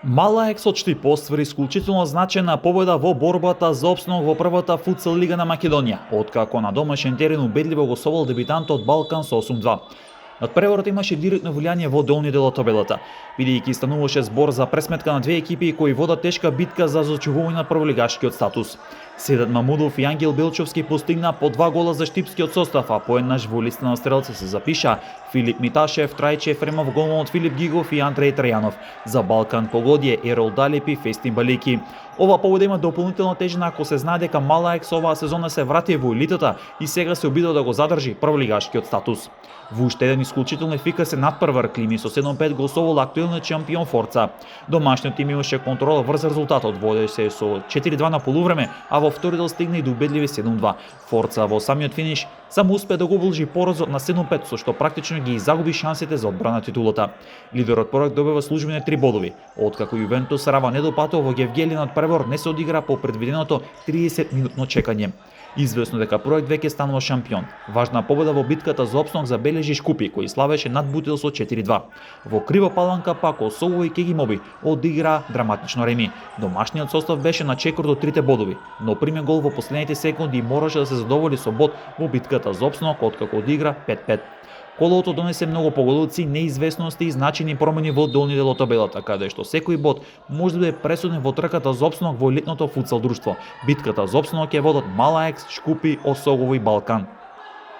Мала Ексот поствари исклучително значајна победа во борбата за опстанок во првата футсал лига на Македонија, откако на домашен терен убедливо го совал дебитантот Балкан со 8-2. Надпреварот имаше директно влијание во долниот дел од табелата, бидејќи стануваше збор за пресметка на две екипи кои водат тешка битка за зачувување на прволигашкиот статус. Седат Мамудов и Ангел Белчовски постигна по 2 гола за штипскиот состав, а поеднаш во листа на стрелци се запиша Филип Миташев, Трајче Ефремов, голманот Филип Гигов и Андреј Трајанов. За Балкан погоди Ерол Далип и Фестин Балики. Ова победа има дополнителна тежина ако се знае дека Мала Екс оваа сезона се врати во елитата и сега се обидува да го задржи прволигашкиот статус. Во уште еден исклучително ефикасен надпревар Клими со 7-5 го совал актуелниот шампион Форца. Домашниот тим имаше контрола врз резултатот, водеше со 4-2 на полувреме, а во втори дел стигна и до убедливи 7-2. Форца во самиот финиш само успе да го облжи поразот на 7-5, со што практично ги загуби шансите за одбрана титулата. Лидерот проект добива службени 3 бодови, откако Јувентус Рава не допатува во Гевгели надпревар не се одигра по предвиденото 30-минутно чекање. Известно дека проект веќе станува шампион. Важна победа во битката за опстанок забележи Шкупи, кој славеше над Бутил со 4-2. Во крива паланка пак Осово и Кегимоби одигра драматично реми. Домашниот состав беше на чекор до 3 бодови, но приме гол во последните секунди и мораше да се задоволи со бод во битката за опстанок, откако одигра 5-5. Колото донесе многу поголовци, неизвестности и значајни промени во долниот дел од табелата, каде што секој бод може да биде пресуден во трката за опстанок во елитното футсал друштво. Битката за опстанок ќе водат Мала Екс, Шкупи, Осогово и Балкан.